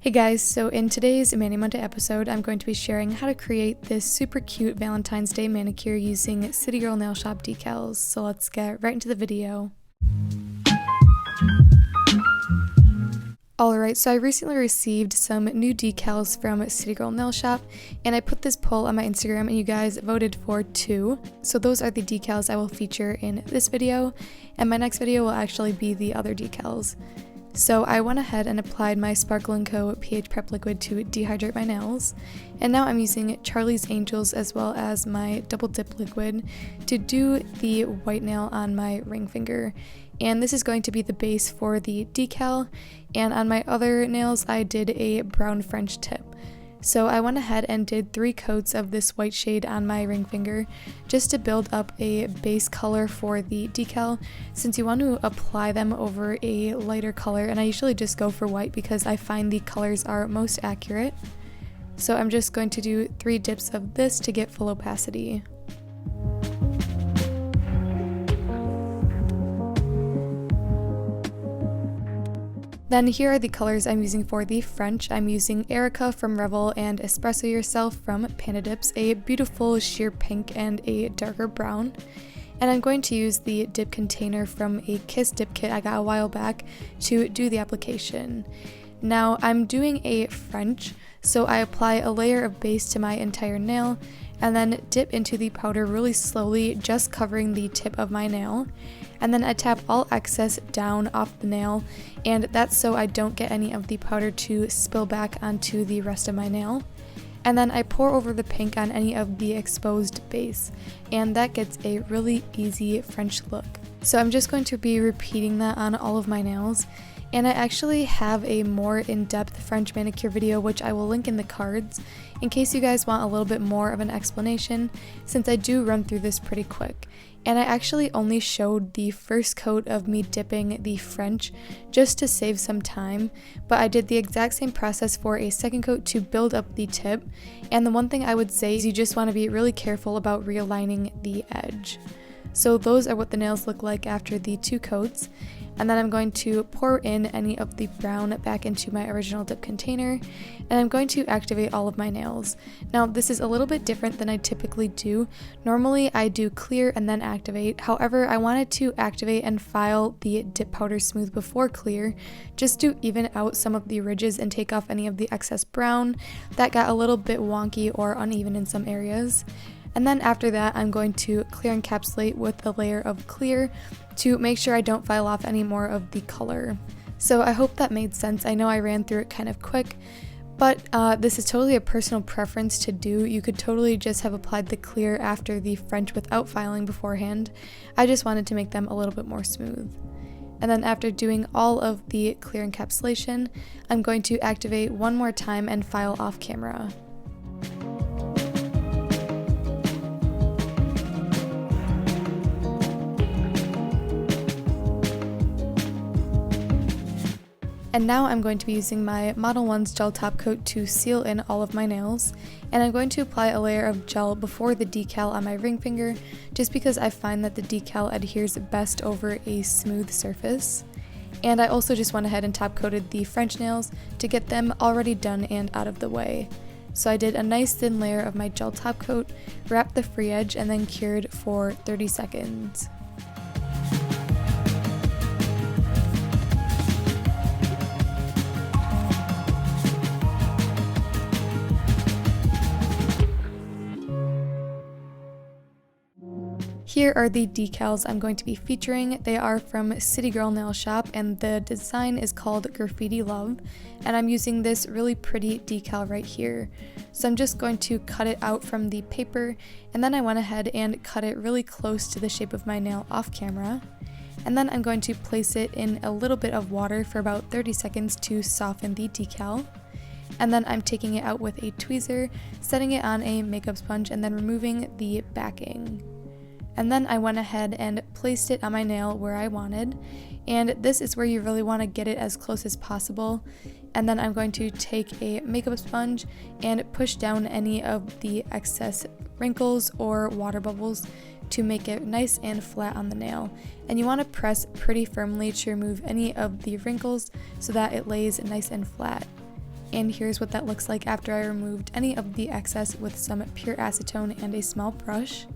Hey guys, so in today's Mani Monday episode, I'm going to be sharing how to create this super cute Valentine's Day manicure using City Girl Nail Shop decals. So let's get right into the video. Alright, so I recently received some new decals from City Girl Nail Shop, and I put this poll on my Instagram and you guys voted for 2. So those are the decals I will feature in this video, and my next video will actually be the other decals. So I went ahead and applied my Sparkle & Co. pH Prep Liquid to dehydrate my nails, and now I'm using Charlie's Angels as well as my Double Dip Liquid to do the white nail on my ring finger. And this is going to be the base for the decal, and on my other nails I did a brown French tip. So I went ahead and did 3 coats of this white shade on my ring finger just to build up a base color for the decal, since you want to apply them over a lighter color, and I usually just go for white because I find the colors are most accurate. So I'm just going to do 3 dips of this to get full opacity. Then here are the colors I'm using for the French. I'm using Erica from Revel and Espresso Yourself from Panda Dips, a beautiful sheer pink and a darker brown. And I'm going to use the dip container from a Kiss dip kit I got a while back to do the application. Now I'm doing a French, so I apply a layer of base to my entire nail and then dip into the powder really slowly, just covering the tip of my nail. And then I tap all excess down off the nail, and that's so I don't get any of the powder to spill back onto the rest of my nail. And then I pour over the pink on any of the exposed base, and that gets a really easy French look. So I'm just going to be repeating that on all of my nails. And I actually have a more in-depth French manicure video, which I will link in the cards in case you guys want a little bit more of an explanation, since I do run through this pretty quick. And I actually only showed the first coat of me dipping the French just to save some time, but I did the exact same process for a second coat to build up the tip. And the one thing I would say is you just want to be really careful about realigning the edge. So those are what the nails look like after the 2 coats. And then I'm going to pour in any of the brown back into my original dip container, and I'm going to activate all of my nails. Now this is a little bit different than I typically do. Normally I do clear and then activate. However, I wanted to activate and file the dip powder smooth before clear, just to even out some of the ridges and take off any of the excess brown that got a little bit wonky or uneven in some areas. And then after that, I'm going to clear encapsulate with a layer of clear to make sure I don't file off any more of the color. So I hope that made sense. I know I ran through it kind of quick, but this is totally a personal preference to do. You could totally just have applied the clear after the French without filing beforehand. I just wanted to make them a little bit more smooth. And then after doing all of the clear encapsulation, I'm going to activate one more time and file off camera. And now I'm going to be using my Model 1's gel top coat to seal in all of my nails, and I'm going to apply a layer of gel before the decal on my ring finger, just because I find that the decal adheres best over a smooth surface. And I also just went ahead and top coated the French nails to get them already done and out of the way. So I did a nice thin layer of my gel top coat, wrapped the free edge, and then cured for 30 seconds. Here are the decals I'm going to be featuring. They are from City Girl Nail Shop, and the design is called Graffiti Love, and I'm using this really pretty decal right here. So I'm just going to cut it out from the paper, and then I went ahead and cut it really close to the shape of my nail off camera. And then I'm going to place it in a little bit of water for about 30 seconds to soften the decal. And then I'm taking it out with a tweezer, setting it on a makeup sponge, and then removing the backing. And then I went ahead and placed it on my nail where I wanted, and this is where you really want to get it as close as possible. And then I'm going to take a makeup sponge and push down any of the excess wrinkles or water bubbles to make it nice and flat on the nail. And you want to press pretty firmly to remove any of the wrinkles so that it lays nice and flat. And here's what that looks like after I removed any of the excess with some pure acetone and a small brush.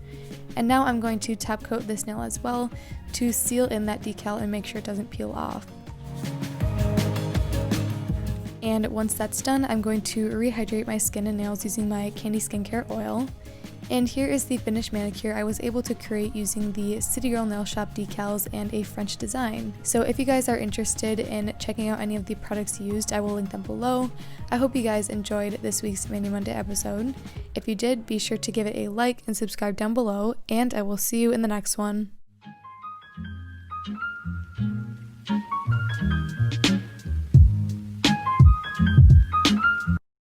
And now I'm going to top coat this nail as well to seal in that decal and make sure it doesn't peel off. And once that's done, I'm going to rehydrate my skin and nails using my Candiskincare oil. And here is the finished manicure I was able to create using the City Girl Nail Shop decals and a French design. So if you guys are interested in checking out any of the products used, I will link them below. I hope you guys enjoyed this week's Mani Monday episode. If you did, be sure to give it a like and subscribe down below, and I will see you in the next one.